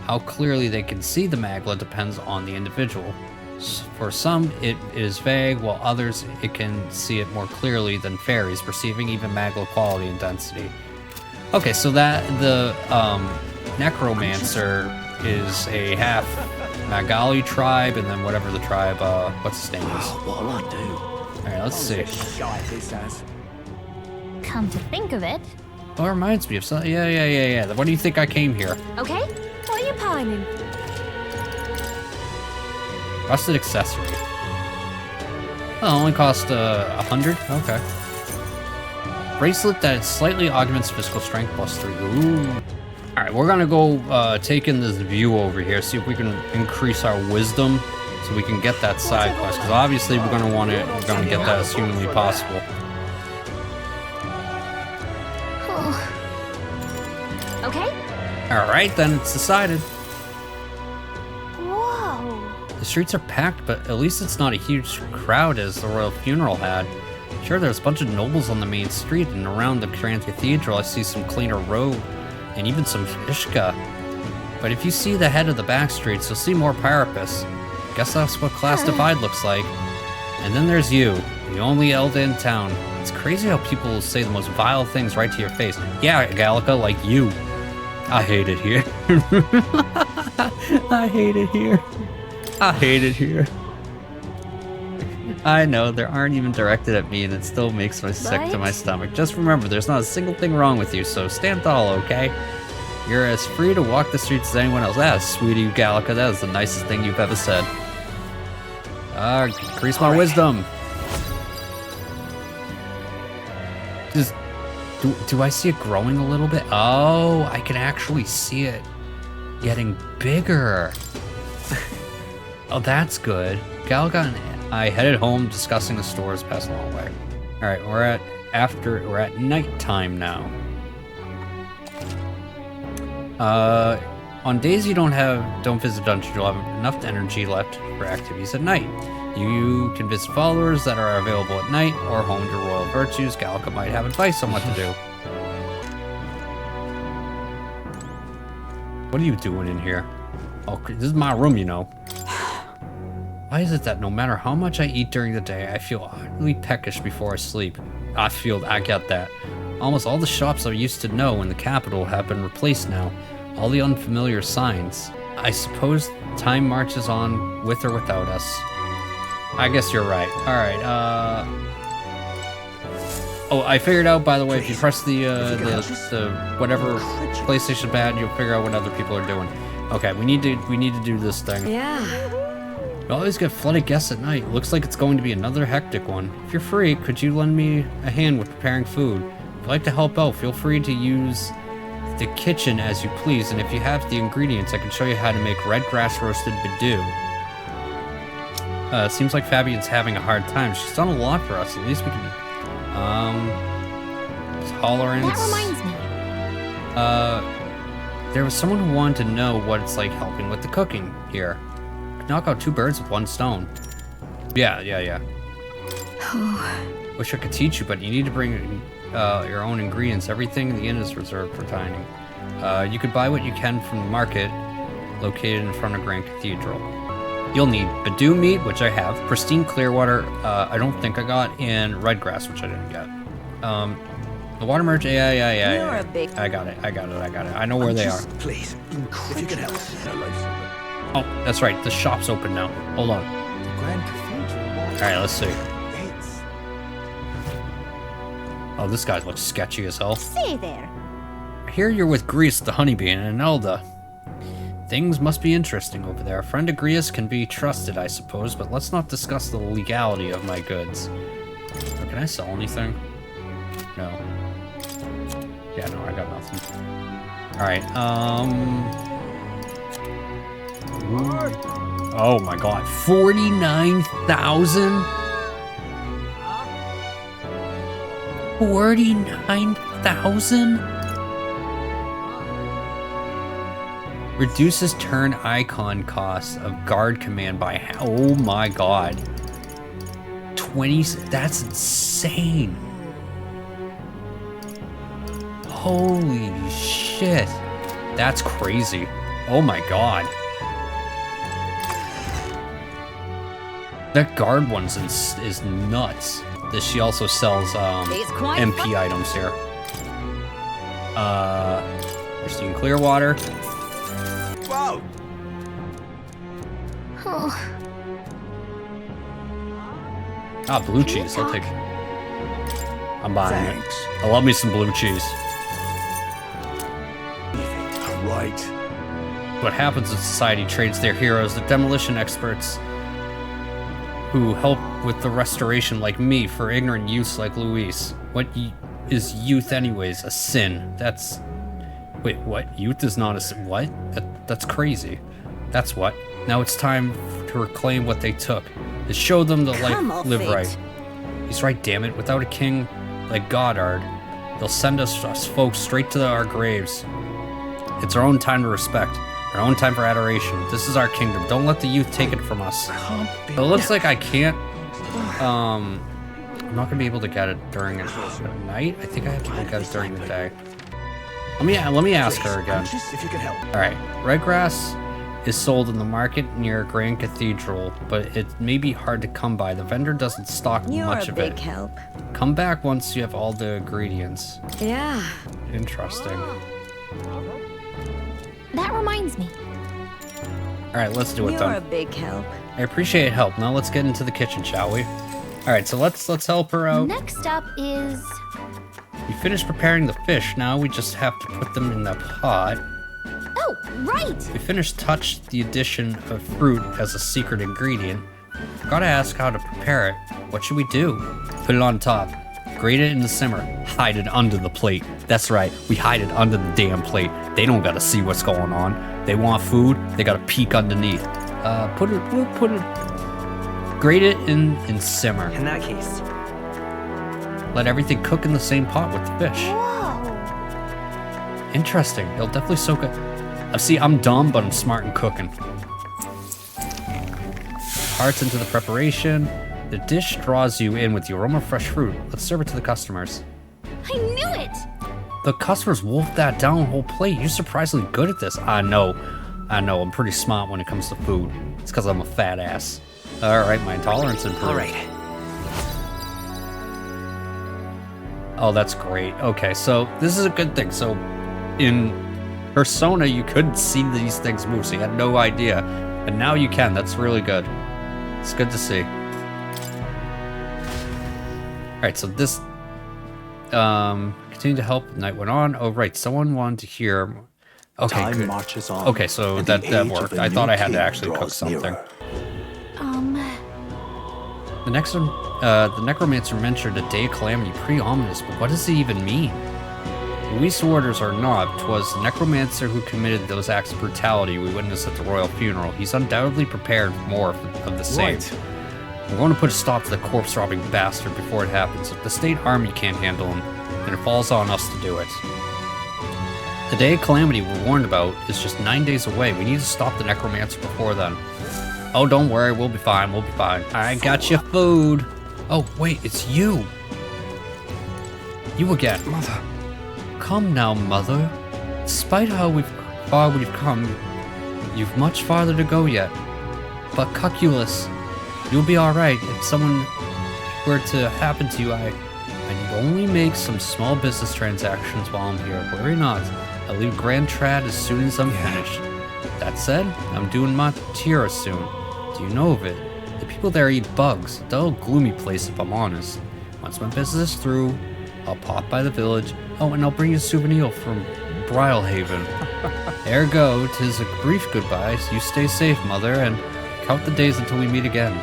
how clearly they can see the magla depends on the individual. For some, it is vague, while others, it can see it more clearly than fairies, perceiving even magma quality and density. Okay, so that the Necromancer is a half Magali tribe, and then whatever the tribe, what's his name is. What'll I do? Alright, let's see. Shite this has. Come to think of it. Oh, it reminds me of something. Yeah. What do you think I came here? Okay, what are you pining? Rusted accessory. Oh, only cost 100? Okay. Bracelet that slightly augments physical strength +3. Ooh. Alright, we're gonna go take in this view over here, see if we can increase our wisdom so we can get that side quest, because obviously we're gonna get that as humanly possible. Okay. Alright, then it's decided. Whoa. The streets are packed, but at least it's not a huge crowd as the royal funeral had. Sure, there's a bunch of nobles on the main street, and around the Grand Cathedral I see some cleaner road, and even some Ishka. But if you see the head of the back streets, you'll see more Parapists. Guess that's what class divide looks like. And then there's you, the only Elda in town. It's crazy how people will say the most vile things right to your face. Yeah, Gallica, like you. I hate it here. I hate it here. I hate it here. I know, they aren't even directed at me and it still makes me sick to my stomach. Just remember, there's not a single thing wrong with you, so stand tall, okay? You're as free to walk the streets as anyone else. That is sweet of you, Gallica. That is the nicest thing you've ever said. Increase my wisdom. Just, do I see it growing a little bit? Oh, I can actually see it getting bigger. Oh, that's good. Gallica and I headed home, discussing the stores passing along the way. All right, we're at nighttime now. On days you don't visit dungeons, you'll have enough energy left for activities at night. You can visit followers that are available at night, or hone your royal virtues. Gallica might have advice on what to do. What are you doing in here? Oh, this is my room, you know. Why is it that no matter how much I eat during the day, I feel utterly peckish before I sleep? I get that. Almost all the shops I used to know in the capital have been replaced now. All the unfamiliar signs. I suppose time marches on with or without us. I guess you're right. Alright, oh, I figured out, by the way, if you press the whatever PlayStation pad, you'll figure out what other people are doing. Okay, we need to do this thing. Yeah. We always get flooded guests at night. Looks like it's going to be another hectic one. If you're free, could you lend me a hand with preparing food? If you'd like to help out, feel free to use the kitchen as you please, and if you have the ingredients, I can show you how to make red grass roasted badoo. It seems like Fabian's having a hard time. She's done a lot for us. At least we can... tolerance... That reminds me. There was someone who wanted to know what it's like helping with the cooking here. Knock out 2 birds with 1 stone. Yeah. Wish I could teach you, but you need to bring your own ingredients. Everything in the inn is reserved for dining. You could buy what you can from the market located in front of Grand Cathedral. You'll need badoo meat, which I have, pristine clear water, I don't think I got, and red grass, which I didn't get. The water merge, yeah. I got it. I know where they are. Please, if you can help. Oh, that's right. The shop's open now. Hold on. The Grand Cathedral. Alright, let's see. It's... Oh, this guy looks sketchy as hell. Say there. I hear you're with Grease, the honeybee, and an Elda. Things must be interesting over there. Friend Agrias can be trusted, I suppose, but let's not discuss the legality of my goods. Oh, can I sell anything? No. Yeah, no, I got nothing. Alright, oh my god, 49,000? 49,000? Reduces turn icon cost of guard command by oh my god. 20, that's insane. Holy shit. That's crazy. Oh my god. That guard one's is nuts. She also sells It's quite MP items here. Pristine clear water. Whoa! Ah, blue cheese. I'll take. I'm buying Thanks. it. I love me some blue cheese. Right. What happens is society trades their heroes, the demolition experts, who help with the restoration like me, for ignorant youths like Luis. What is youth anyways? A sin. That's... Wait, what? Youth is not a sin? What? That's crazy. That's what. Now it's time to reclaim what they took. To show them the live right. He's right, damn it. Without a king like Goddard, they'll send us folks straight to our graves. It's our own time to respect. Our own time for adoration. This is our kingdom. Don't let the youth take it from us. It looks like I can't... I'm not gonna be able to get it during at night. I think I have to get it during the day. Let me ask her again. If you could help. All right, red grass is sold in the market near Grand Cathedral, but it may be hard to come by. The vendor doesn't stock much of it. help. Come back once you have all the ingredients. Yeah. Interesting. That reminds me. All right, let's do it then. big help. I appreciate help. Now let's get into the kitchen, shall we? All right, so let's help her out. Next up is... We finished preparing the fish. Now we just have to put them in the pot. Oh, right! We finished touch the addition of fruit as a secret ingredient. Gotta ask how to prepare it. What should we do? Put it on top. Grate it in the simmer. Hide it under the plate. That's right, we hide it under the damn plate. They don't gotta see what's going on. They want food, they gotta peek underneath. Grate it in simmer. In that case, Let everything cook in the same pot with the fish. Interesting. It'll definitely soak it. See, I'm dumb, but I'm smart in cooking. Hearts into the preparation. The dish draws you in with the aroma of fresh fruit. Let's serve it to the customers. I knew it! The customers wolfed that down whole plate. You're surprisingly good at this. I know. I'm pretty smart when it comes to food. It's because I'm a fat ass. All right, my intolerance improved. all right. Oh, that's great. Okay, so this is a good thing. So in Persona, you couldn't see these things move, so you had no idea. But now you can. That's really good. It's good to see. All right, so this... continue to help. Night went on. Oh, right. Someone wanted to hear... Okay, Time good. marches on. Okay, so and the that age of worked. the I thought new I had to king actually cook draws something. nearer. The next one, the necromancer mentioned a day of calamity, pretty ominous, but what does it even mean? Luis orders or not, 'twas the necromancer who committed those acts of brutality we witnessed at the royal funeral. He's undoubtedly prepared for more of the same. Right. We're going to put a stop to the corpse-robbing bastard before it happens. If the state army can't handle him, then it falls on us to do it. The day of calamity we're warned about is just 9 days away. We need to stop the necromancer before then. Oh, don't worry, we'll be fine, we'll be fine. I got you food. Oh, wait, it's you. You again. Mother. Come now, mother. Despite how far we've come, you've much farther to go yet. But Cuculus, you'll be alright. If someone were to happen to you, I need only make some small business transactions while I'm here. Worry not. I'll leave Grand Trad as soon as I'm finished. That said, I'm doing Matira soon. Do you know of it? The people there eat bugs. A dull, gloomy place if I'm honest. Once my business is through, I'll pop by the village. Oh, and I'll bring you a souvenir from Brylehaven. Ergo, 'tis a brief goodbye. You stay safe, mother, and count the days until we meet again.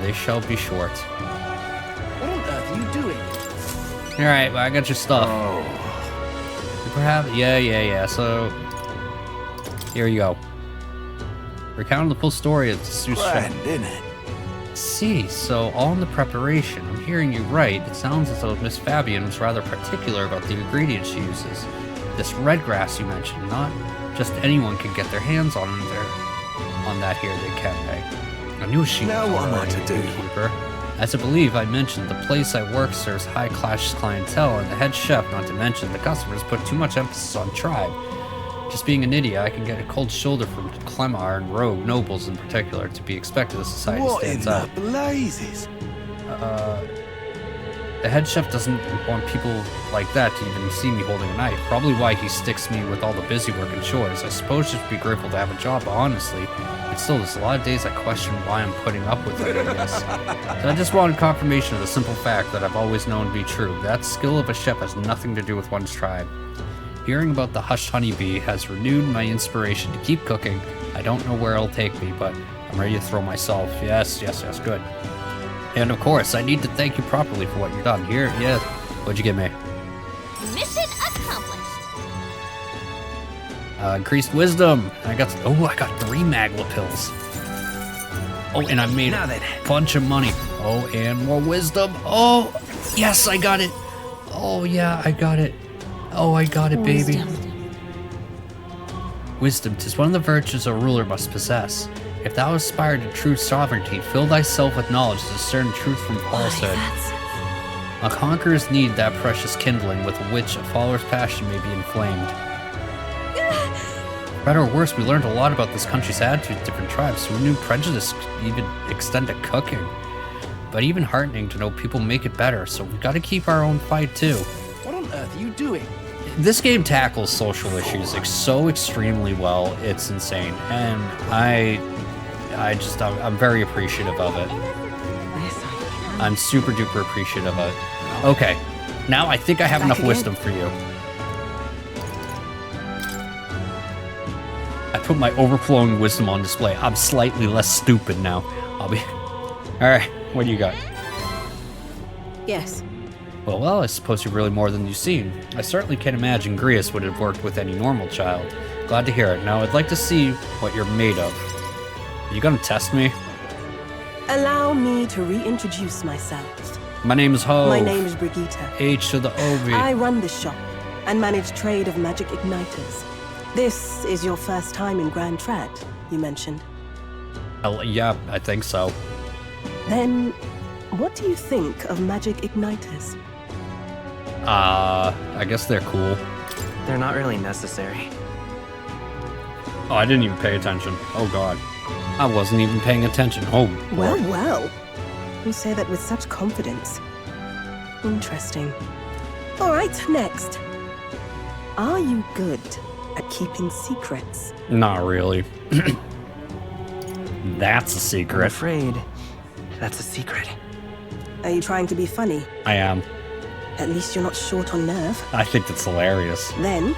They shall be short. What on earth are you doing? Alright, well, I got your stuff. Perhaps, yeah. So, here you go. Recounting the full story of Seuss. Grand, innit? See, so all in the preparation. I'm hearing you right. It sounds as though Miss Fabian was rather particular about the ingredients she uses. This red grass you mentioned, not just anyone can get their hands on that here, they can, they? I knew she Now was what am I already to a do? gatekeeper. As I believe I mentioned, the place I work serves high-class clientele, and the head chef, not to mention the customers, put too much emphasis on tribe. Just being an idiot, I can get a cold shoulder from Clemar and rogue nobles in particular. To be expected, the society What in stands the out. blazes? The head chef doesn't want people like that to even see me holding a knife. Probably why he sticks me with all the busy work and chores. I suppose just be grateful to have a job, but honestly, but still, there's a lot of days I question why I'm putting up with it, I guess. So I just wanted confirmation of the simple fact that I've always known to be true. That skill of a chef has nothing to do with one's tribe. Hearing about the hushed honeybee has renewed my inspiration to keep cooking. I don't know where it'll take me, but I'm ready to throw myself. Yes, good. And of course, I need to thank you properly for what you've done. Here, yeah. What'd you give me? Mission accomplished. Increased wisdom. I got 3 Magla pills. Oh, and I made Now a then. bunch of money. Oh, and more wisdom. Oh, yes, I got it. Oh, yeah, I got it. Oh, I got it, baby. Wisdom, 'tis one of the virtues a ruler must possess. If thou aspire to true sovereignty, fill thyself with knowledge to discern truth from falsehood. A conqueror's need that precious kindling with which a follower's passion may be inflamed. For better or worse, we learned a lot about this country's attitude to different tribes. Who knew prejudice could even extend to cooking? But even heartening to know people make it better, so we've got to keep our own fight too. What on earth are you doing? This game tackles social issues like so extremely well. It's insane, and I'm very appreciative of it. I'm super duper appreciative of it. Okay, now I think I have enough wisdom for you. I put my overflowing wisdom on display. I'm slightly less stupid now. All right, what do you got? Yes. Well, I suppose you're really more than you seem. I certainly can't imagine Grius would have worked with any normal child. Glad to hear it. Now, I'd like to see what you're made of. Are you gonna test me? Allow me to reintroduce myself. My name is Ho. My name is Brigitta. H to the OV. I run this shop and manage trade of magic igniters. This is your first time in Grand Trad, you mentioned. Yeah, I think so. Then, what do you think of magic igniters? I guess they're cool. They're not really necessary. Oh, I didn't even pay attention. Oh, God. I wasn't even paying attention. Oh, Well, Lord. well. You say that with such confidence. Interesting. All right, next. Are you good at keeping secrets? Not really. That's a I'm secret. afraid that's a secret. Are you trying to be funny? I am. At least you're not short on nerve. I think that's hilarious. Then,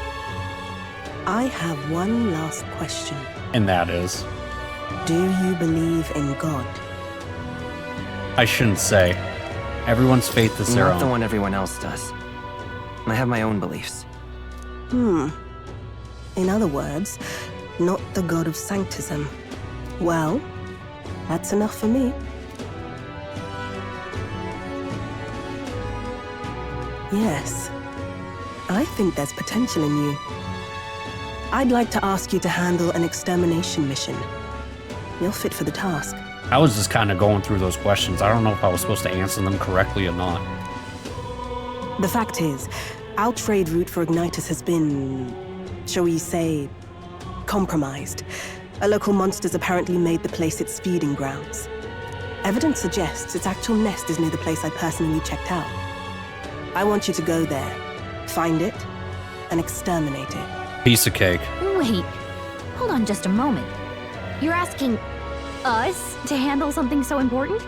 I have one last question. And that is, Do you believe in God? I shouldn't say. Everyone's faith is their Not the own. one everyone else does. I have my own beliefs. In other words, not the God of Sanctism. Well, that's enough for me. Yes, I think there's potential in you. I'd like to ask you to handle an extermination mission. You're fit for the task. I was just kind of going through those questions. I don't know if I was supposed to answer them correctly or not. The fact is, our trade route for Ignitus has been, shall we say, compromised. A local monster's apparently made the place its feeding grounds. Evidence suggests its actual nest is near the place I personally checked out. I want you to go there, find it, and exterminate it. Piece of cake. Wait, hold on just a moment. You're asking us to handle something so important?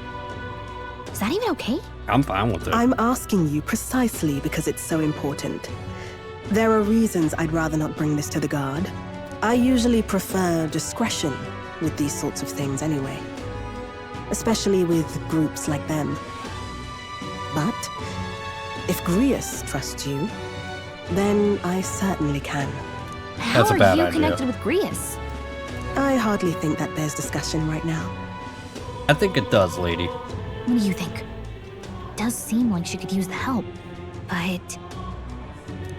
Is that even okay? I'm fine with it. I'm asking you precisely because it's so important. There are reasons I'd rather not bring this to the guard. I usually prefer discretion with these sorts of things anyway. Especially with groups like them. But if Grius trusts you, then I certainly can. How That's a are bad you idea. connected with Grius? I hardly think that there's discussion right now. I think it does, lady. What do you think? It does seem like she could use the help, but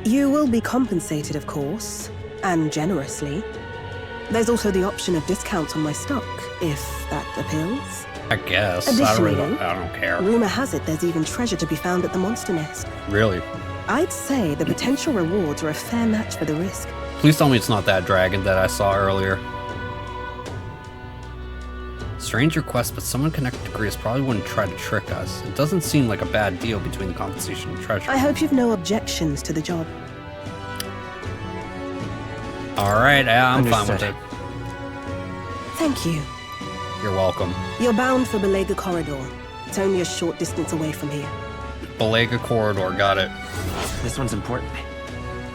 You will be compensated, of course, and generously. There's also the option of discounts on my stock, if that appeals. I guess. Additionally, I don't care. Rumor has it there's even treasure to be found at the monster nest. Really. I'd say the potential rewards are a fair match for the risk. Please tell me it's not that dragon that I saw earlier. Strange request, but someone connected to Greece probably wouldn't try to trick us. It doesn't seem like a bad deal between the compensation and treasure. I hope you've no objections to the job. Alright, I'm fine with Understood. it. Thank you. You're welcome. You're bound for Belega Corridor. It's only a short distance away from here. Belega Corridor, got it. This one's important.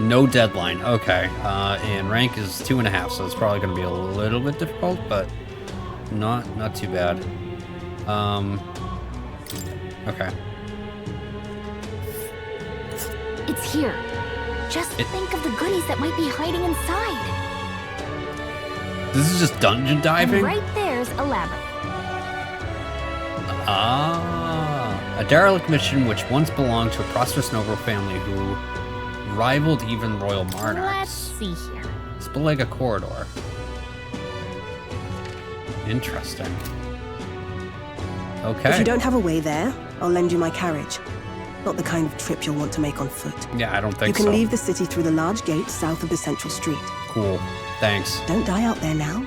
No deadline, okay. And rank is 2.5, so it's probably going to be a little bit difficult, but not too bad. Okay. It's here. Just think of the goodies that might be hiding inside. This is just dungeon diving? And right there's a labyrinth. A derelict mission which once belonged to a prosperous noble family who rivaled even royal monarchs. Let's see here. It's Belega Corridor. Interesting. Okay. If you don't have a way there, I'll lend you my carriage. Not the kind of trip you'll want to make on foot. Yeah, I don't think You can so. leave the city through the large gate south of the central street. Cool. Thanks. Don't die out there now.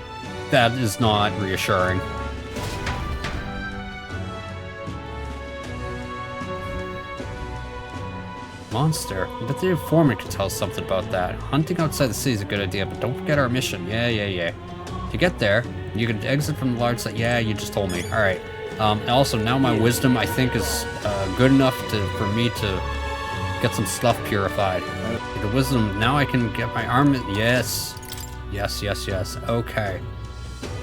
That is not reassuring. Monster. But the informant could tell us something about that. Hunting outside the city is a good idea, but don't forget our mission. Yeah. To get there, you can exit from the large site. Yeah, you just told me. Alright. Also, now my wisdom, I think, is good enough for me to get some stuff purified. The wisdom, now I can get my armament. Yes. Okay.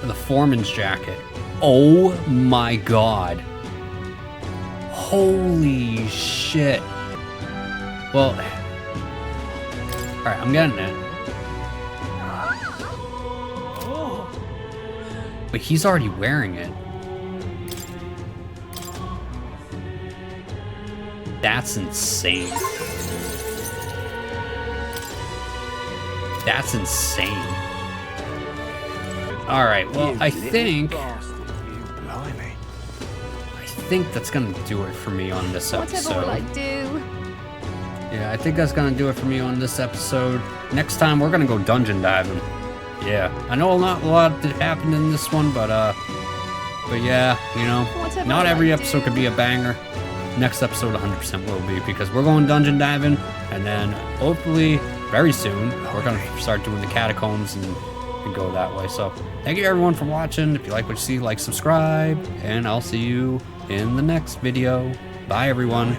The foreman's jacket. Oh my god. Holy shit. Well, alright, I'm getting it. But he's already wearing it. That's insane. That's insane. Alright, well, I think that's gonna do it for me on this episode. Whatever will I do? Yeah, I think that's gonna do it for me on this episode. Next time, we're gonna go dungeon diving. Yeah, I know not a lot that happened in this one, but yeah, you know, Whatever not will every I episode do? could be a banger. Next episode 100% will be, because we're going dungeon diving, and then hopefully very soon we're gonna start doing the catacombs and go that way. So thank you everyone for watching. If you like what you see, like, subscribe, and I'll see you in the next video. Bye everyone.